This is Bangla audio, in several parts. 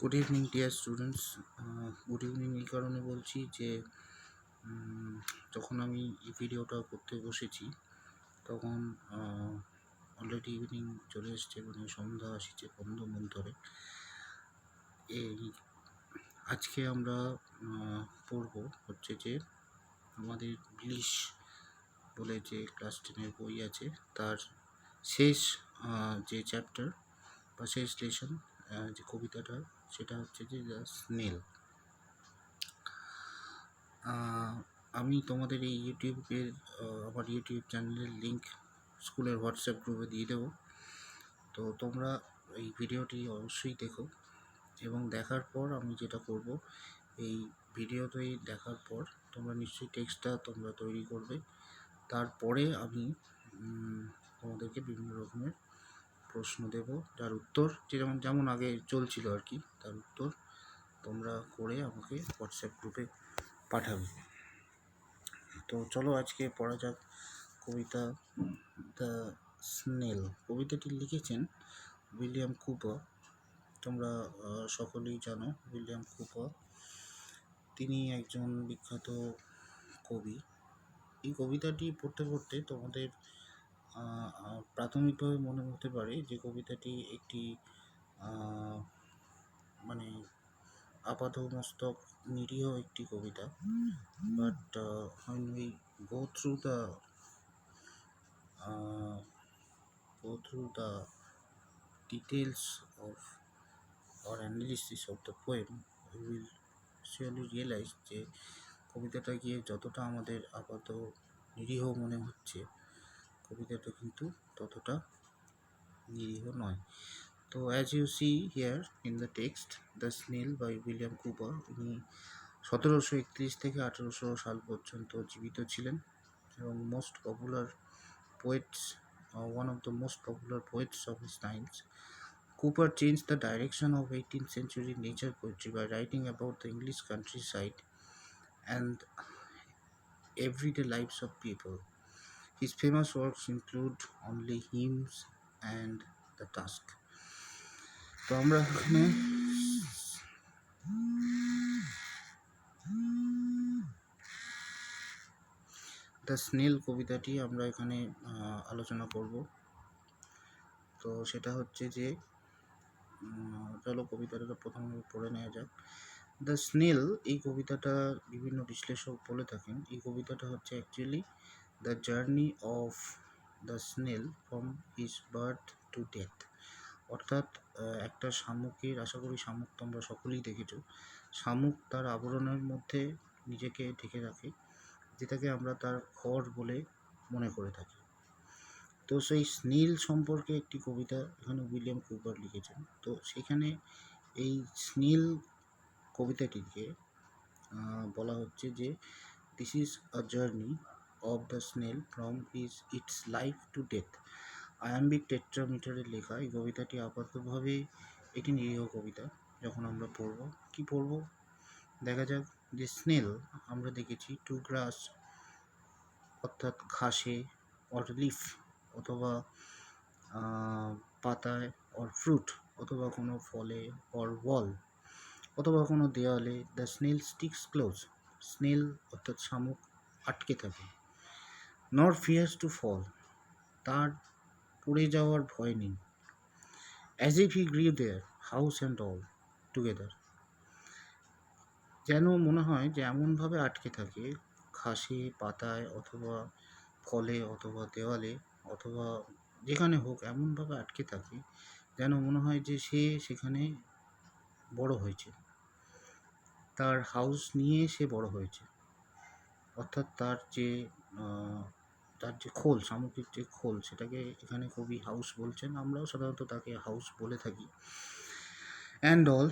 Good evening dear students. Good evening এই কারণে বলছি যে যখন আমি এই ভিডিওটা করতে বসেছি তখন অলরেডি ইভিনিং চলে এসছে, মানে সন্ধ্যা আসছে 15 মিনিট ধরে। এই আজকে আমরা পড়ব হচ্ছে যে আমাদের ব্লিশ বলে যে ক্লাস 10-এর বই আছে তার শেষ যে চ্যাপ্টার বা শেষ লেসন, যে কবিতাটা, সেটা হচ্ছে যে দ্য স্নেল। আমি তোমাদের এই ইউটিউবের আমার ইউটিউব চ্যানেলের লিঙ্ক স্কুলের হোয়াটসঅ্যাপ গ্রুপে দিয়ে দেবো। তো তোমরা এই ভিডিওটি অবশ্যই দেখো, এবং দেখার পর আমি যেটা করব, এই ভিডিওটি দেখার পর তোমরা নিশ্চয়ই টেক্সটটা তোমরা তৈরি করবে। তারপরে আমি তোমাদেরকে বিভিন্ন রকমের প্রশ্ন দেব, যার উত্তর যেমন আগে চলছিল আর কি, তার উত্তর তোমরা করে আমাকে হোয়াটসঅ্যাপ গ্রুপে পাঠাবে। তো চলো আজকে পড়া যাক কবিতা দ্য স্নেল। কবিতাটি লিখেছেন উইলিয়াম কুপার। তোমরা সকলেই জানো উইলিয়াম কুপার, তিনি একজন বিখ্যাত কবি। এই কবিতাটি পড়তে পড়তে তোমাদের প্রাথমিকভাবে মনে হতে পারে যে কবিতাটি একটি মানে আপাতমস্তক নিরীহ একটি কবিতা, but when we go through the details of or analysis of the poem, we will surely realize যে কবিতাটা গিয়ে যতটা আমাদের আপাত নিরীহ মনে হচ্ছে, কবিতাটা কিন্তু ততটা নিরীহ নয়। তো as you see here in the text, The Snail by William Cooper, উনি 1731 থেকে 1800 সাল পর্যন্ত জীবিত ছিলেন এবং most popular poets, one of the most popular poets of his times. Cooper changed the direction of 18th century nature poetry by writing about the English countryside and everyday lives of people. His famous works include Only Hymns and The Task. তো আমরা এখানে দ্য স্নেল কবিতাটি আমরা এখানে আলোচনা করব। তো সেটা হচ্ছে যে চলো কবিতাটা প্রথমে পড়ে নেওয়া যাক। দ্য স্নেল, এই কবিতাটা বিভিন্ন বিশ্লেষক বলে থাকেন এই কবিতাটা হচ্ছে actually the journey of the snail from his birth to death. অর্থাৎ একটা শামুকের, আশা করি শামুক তোমরা সকলেই দেখেছো, শামুক তার আবরণের মধ্যে নিজেকে ঢেকে রাখে, যেটাকে আমরা তার ঘর বলে মনে করে থাকি। তো সেই স্নেল সম্পর্কে একটি কবিতা এখানে উইলিয়াম কুপার লিখেছেন। তো সেখানে এই স্নেল কবিতাটিকে বলা হচ্ছে যে this is a journey of the snail from its life to death. Iambic টেট্রামিটারে লেখা এই কবিতাটি আপাতভাবে একটি নিরীহ কবিতা। যখন আমরা পড়ব দেখা যাক যে স্নেল আমরা দেখেছি টু গ্রাস অর্থাৎ ঘাসে, অর লিফ অথবা পাতায়, অর ফ্রুট অথবা কোনো ফলে, অর ওয়াল অথবা কোনো দেওয়ালে। The snail sticks close, snail অর্থাৎ শামুক আটকে থাকে। নর ফিয়ার্স টু ফল, তার পড়ে যাওয়ার ভয় নেই। As if he grieve there house and all together, যেন মনে হয় যে এমনভাবে আটকে থাকে ঘাসে, পাতায় অথবা ফলে অথবা দেওয়ালে অথবা যেখানে হোক, এমনভাবে আটকে থাকে যেন মনে হয় যে সে সেখানে বড় হয়েছে, তার হাউস নিয়ে সে বড় হয়েছে। অর্থাৎ তার যে খোল, শামুকের যে খোল, সেটাকে এখানে কবি হাউস বলছেন, আমরাও সাধারণত তাকে হাউস বলে থাকি। অ্যান্ড অল,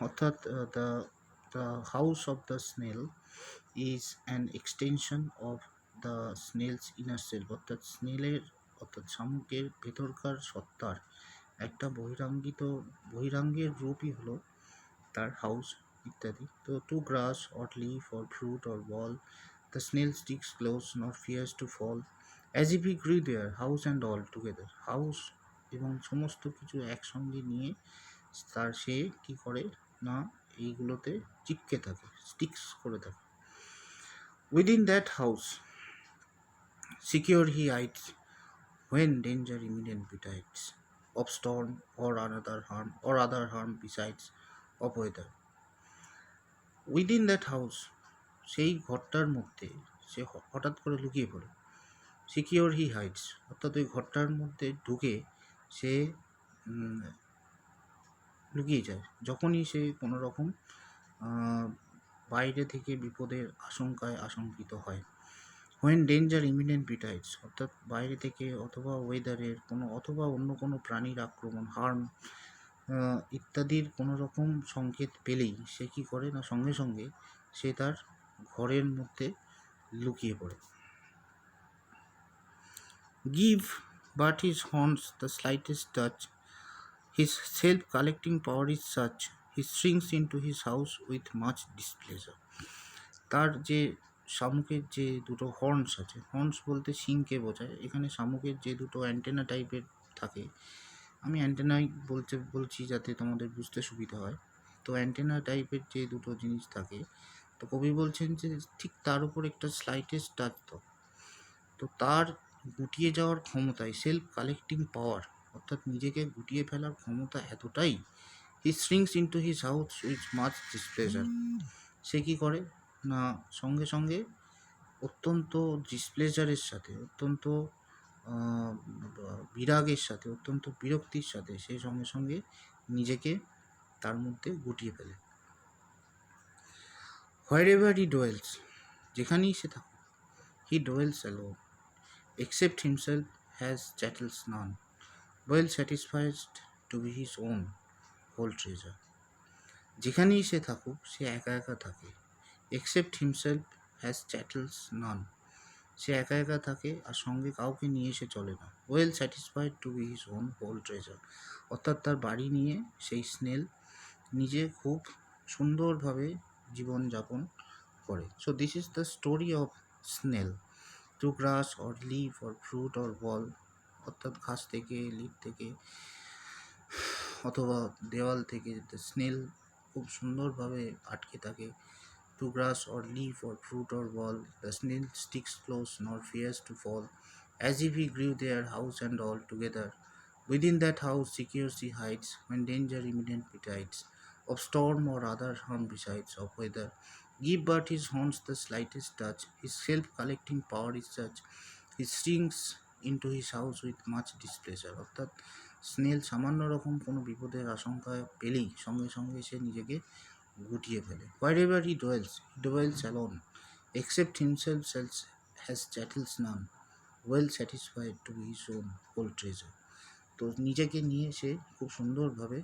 অর্থাৎ the house of the snail is an extension of the snail's inner self, অর্থাৎ শামুকের ভেতরকার সত্তার একটা বহিরাঙ্গের রূপই হলো তার হাউস ইত্যাদি। তো to grass or leaf or fruit or ball, the snail sticks close not fears to fall, as if he grew their house and all together. House এবং সমস্ত কিছু একসঙ্গে নিয়ে সে কী করে না এইগুলোতে চিপকে থাকে, স্টিক্স করে থাকে। Within that house secure he hides when danger imminent betides of storm or other harm besides of weather. Within that house, সেই ঘরটার মধ্যে সে হঠাৎ করে লুকিয়ে পড়ে। সিকিওর হি হাইডস, অর্থাৎ ওই ঘরটার মধ্যে ঢুকে সে লুকিয়ে যায় যখনই সে কোনো রকম বাইরে থেকে বিপদের আশঙ্কিত হয়। হোয়েন ডেঞ্জার ইমিনেন্ট বিটাইডস, অর্থাৎ বাইরে থেকে অথবা ওয়েদারের অথবা অন্য কোনো প্রাণীর আক্রমণ, হার্ম ইত্যাদির কোনো রকম সংকেত পেলেই সে কী করে না সঙ্গে সঙ্গে সে তার ঘরের মধ্যে লুকিয়ে পড়ে। Give but his horns the slightest touch, his self collecting power is such, he shrinks into his house with much displeasure. তার যে শামুকের যে দুটো হর্নস আছে, হর্নস বলতে শিংকে বোঝায়, এখানে শামুকের যে দুটো অ্যান্টেনা টাইপের থাকে, আমি অ্যান্টেনাই বলছি যাতে তোমাদের বুঝতে সুবিধা হয়। তো অ্যান্টেনা টাইপের যে দুটো জিনিস থাকে, তো কবি বলছেন যে ঠিক তার উপর একটা স্লাইটেস্ট টাচ দাও। তো তার গুটিয়ে যাওয়ার ক্ষমতায়, সেলফ কালেক্টিং পাওয়ার, অর্থাৎ নিজেকে গুটিয়ে ফেলার ক্ষমতা এতটাই, he shrinks into his house with much displeasure. সে কী করে না সঙ্গে সঙ্গে অত্যন্ত ডিসপ্লেজারের সাথে, অত্যন্ত বিরাগের সাথে, অত্যন্ত বিরক্তির সাথে সে সঙ্গে সঙ্গে নিজেকে তার মধ্যে গুটিয়ে ফেলে। হোয়ারএভার হি ডোয়েলস, যেখানেই সে থাকুক, he dwells alone, except himself has chattels none, well satisfied to be his own whole treasure. যেখানেই সে থাকুক সে একা একা থাকে। except himself has chattels none, সে একা একা থাকে আর সঙ্গে কাউকে নিয়ে সে চলে না। Well satisfied to be his own whole treasure, অর্থাৎ তার বাড়ি নিয়ে সেই স্নেল নিজে খুব সুন্দরভাবে জীবনযাপন করে। So this is the story of snail. To grass or leaf or fruit or ball, অর্থাৎ ঘাস থেকে, লিভ থেকে অথবা দেওয়াল থেকে দ্য স্নেল খুব সুন্দরভাবে আটকে থাকে। To grass or leaf or fruit or wall, the snail sticks close nor fears to fall, as if he grew their house and all together. Within that house secure he hides, when danger imminent betides, of storm or other harm besides of weather. Give but his horns the slightest touch, his self-collecting power is such, he sinks into his house with much displeasure. অর্থাৎ স্নেল সামান্য রকম কোনো বিপদের আশঙ্কা পেলেই সঙ্গে সঙ্গে সে নিজেকে গুটিয়ে ফেলে। Wherever he dwells alone, except himself has chattels none, well satisfied to be his own whole treasure. তো নিজেকে নিয়ে সে খুব সুন্দরভাবে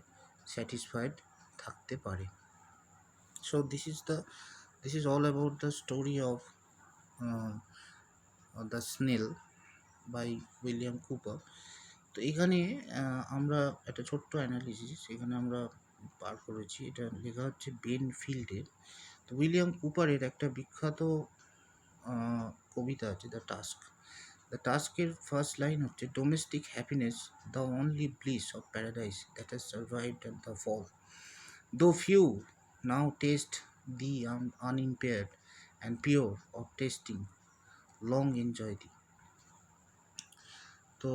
স্যাটিসফাইড থাকতে পারে। So this is all about the story of the snail by William Cowper. তো এখানে আমরা একটা ছোট্ট অ্যানালিসিস এখানে আমরা পার করেছি, এটা লেখা হচ্ছে বেন ফিল্ডের। তো উইলিয়াম কুপারের একটা বিখ্যাত কবিতা আছে দ্য টাস্ক। দ্য টাস্কের ফার্স্ট লাইন হচ্ছে, domestic happiness the only bliss of paradise that has survived at the fall, though few now taste thee unimpaired and pure of tasting long enjoy thee. তো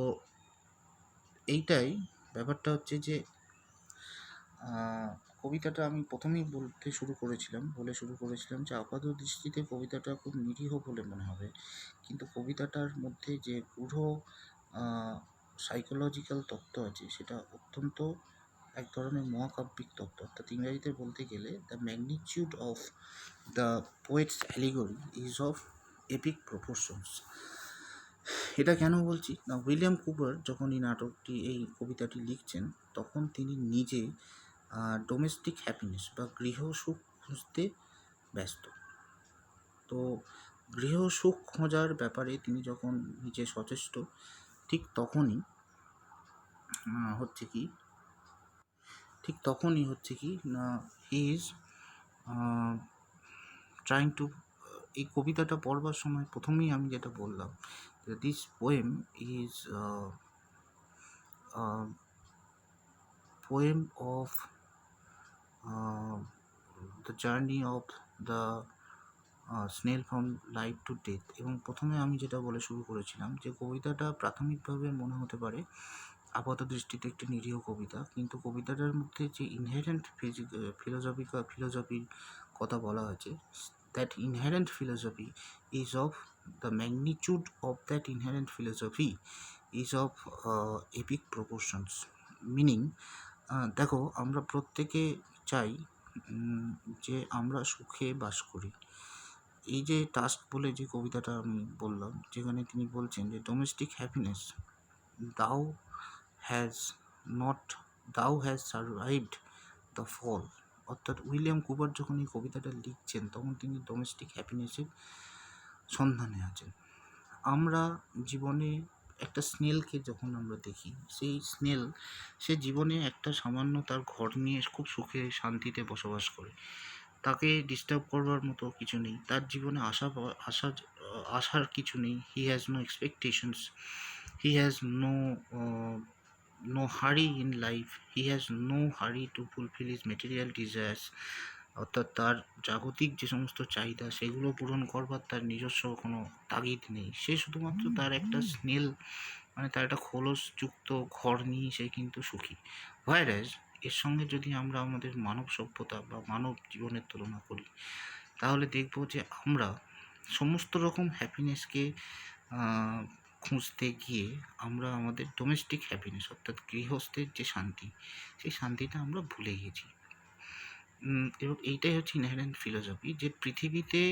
এইটাই ব্যাপারটা হচ্ছে যে কবিতাটা আমি প্রথমেই বলে শুরু করেছিলাম যে আপাত দৃষ্টিতে কবিতাটা খুব নিরীহ বলে মনে হবে, কিন্তু কবিতাটার মধ্যে যে গূঢ় সাইকোলজিক্যাল তত্ত্ব আছে সেটা অত্যন্ত এক ধরনের মহাকাব্যিক তত্ত্ব। অর্থাৎ ইংরাজিতে বলতে গেলে the magnitude of the poet's allegory is of epic proportions. এটা কেন বলছি না, উইলিয়াম কুপার যখন এই কবিতাটি লিখছেন তখন তিনি নিজে ডোমেস্টিক হ্যাপিনেস বা গৃহসুখ খুঁজতে ব্যস্ত। তো গৃহসুখ খোঁজার ব্যাপারে তিনি যখন নিজে সচেষ্ট, ঠিক তখনই হচ্ছে কি না হি ইজ ট্রাইং টু, এই কবিতাটা পড়বার সময় প্রথমেই আমি যেটা বললাম, this poem poem of the journey of the snail from life to death. এবং প্রথমে আমি যেটা বলে শুরু করেছিলাম যে কবিতাটা প্রাথমিকভাবে মনে হতে পারে আপাত দৃষ্টিতে একটি নিরীহ কবিতা, কিন্তু কবিতাটার মধ্যে যে ইনহেরেন্ট ফিলোসফির কথা বলা হয়েছে, that inherent philosophy is of the magnitude of that inherent philosophy is of epic proportions. Meaning, দেখো আমরা প্রত্যেকে চাই যে আমরা সুখে বাস করি। এই যে টাস্ক বলে যে কবিতাটা আমি বললাম, যেখানে তিনি বলছেন যে ডোমেস্টিক হ্যাপিনেস দাও হ্যাজ নট দাও হ্যাজ সারভাইভড দ্য ফল। অর্থাৎ উইলিয়াম কুপার যখন এই কবিতাটা লিখছেন তখন তিনি ডোমেস্টিক হ্যাপিনেসের সন্ধানে আছেন। আমরা জীবনে একটা স্নেলকে যখন আমরা দেখি, সেই স্নেল সে জীবনে একটা সামান্য তার ঘর নিয়ে খুব সুখে শান্তিতে বসবাস করে, তাকে ডিস্টার্ব করবার মতো কিছু নেই, তার জীবনে আশার কিছু নেই। He has no expectations, he has no hurry in life, he has no hurry to fulfil his material desires. অর্থাৎ তার জাগতিক যে সমস্ত চাহিদা সেগুলো পূরণ করবার তার নিজস্ব কোনো তাগিদ নেই। সে শুধুমাত্র তার একটা স্নেল, মানে তার একটা খোলসযুক্ত ঘর নিয়ে সে কিন্তু সুখী। ভাইরাস এর সঙ্গে যদি আমরা আমাদের মানব সভ্যতা বা মানব জীবনের তুলনা করি, তাহলে দেখব যে আমরা সমস্ত রকম হ্যাপিনেসকে খুঁজতে গিয়ে আমরা আমাদের ডোমেস্টিক হ্যাপিনেস অর্থাৎ গৃহস্থের যে শান্তি, সেই শান্তিটা আমরা ভুলে গেছি। এবং এইটাই হচ্ছে ইনহেরেন্ট ফিলোসফি, যে পৃথিবীতে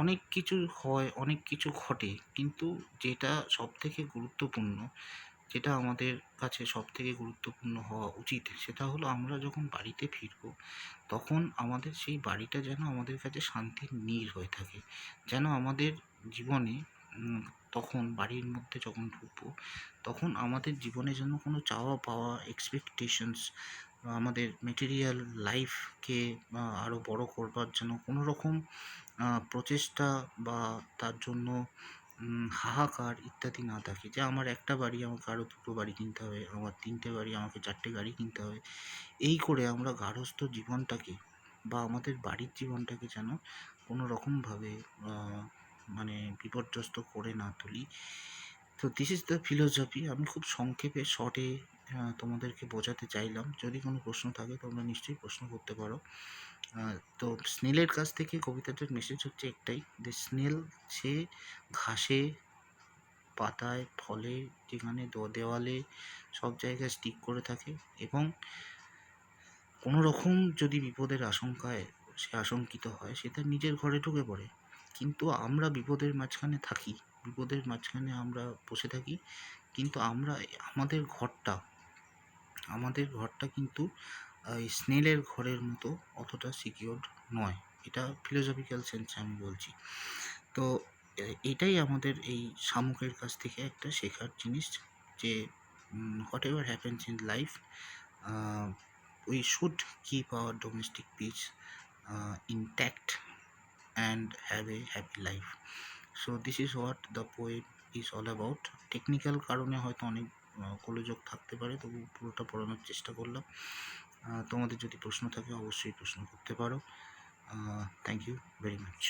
অনেক কিছু হয়, অনেক কিছু ঘটে, কিন্তু যেটা সবথেকে গুরুত্বপূর্ণ, যেটা আমাদের কাছে সবথেকে গুরুত্বপূর্ণ হওয়া উচিত, সেটা হলো আমরা যখন বাড়িতে ফিরব তখন আমাদের সেই বাড়িটা যেন আমাদের কাছে শান্তির নীড় হয়ে থাকে, যেন আমাদের জীবনে তখন বাড়ির মধ্যে যখন ঢুকবো তখন আমাদের জীবনে যেন কোনো চাওয়া পাওয়া এক্সপেকটেশনস, আমাদের মেটেরিয়াল লাইফকে আরও বড় করবার জন্য কোনো রকম প্রচেষ্টা বা তার জন্য হাহাকার ইত্যাদি না থাকে, যে আমার একটা বাড়ি আমাকে আরও দুটো বাড়ি কিনতে হবে, আমার তিনটে বাড়ি আমাকে চারটে গাড়ি কিনতে হবে। এই করে আমরা গার্হস্থ্য জীবনটাকে বা আমাদের বাড়ির জীবনটাকে যেন কোনো রকমভাবে মানে বিপর্যস্ত করে না তুলি। তো দিস ইজ দ্য ফিলোসফি। আমি খুব সংক্ষেপে শর্টে তোমাদেরকে বোঝাতে চাইলাম। যদি কোনো প্রশ্ন থাকে তোমরা নিশ্চয়ই প্রশ্ন করতে পারো। তো স্নেলের কাছ থেকে কবিতাটার মেসেজ হচ্ছে একটাই, যে স্নেল সে ঘাসে, পাতায়, ফলে, যেখানে দেওয়ালে সব জায়গায় স্টিক করে থাকে, এবং কোনো রকম যদি বিপদের আশঙ্কায় সে আশঙ্কিত হয় সে তার নিজের ঘরে ঢুকে পড়ে। কিন্তু আমরা বিপদের মাঝখানে থাকি, বিপদের মাঝখানে আমরা বসে থাকি, কিন্তু আমরা আমাদের ঘরটা কিন্তু এই স্নেলের ঘরের মতো অতটা সিকিউরড নয়। এটা ফিলোসফিক্যাল সেন্সে আমি বলছি। তো এটাই আমাদের এই শামুকের কাছ থেকে একটা শেখার জিনিস, যে what ever happens in life, we should keep our domestic peace intact and have a happy life. So this is what the poem is all about. Technical কারণে হয়তো অনেক গোলযোগ থাকতে পারে, তবু পুরোটা পড়ানোর চেষ্টা করলাম। তোমাদের যদি প্রশ্ন থাকে অবশ্যই প্রশ্ন করতে পারো। Thank you very much.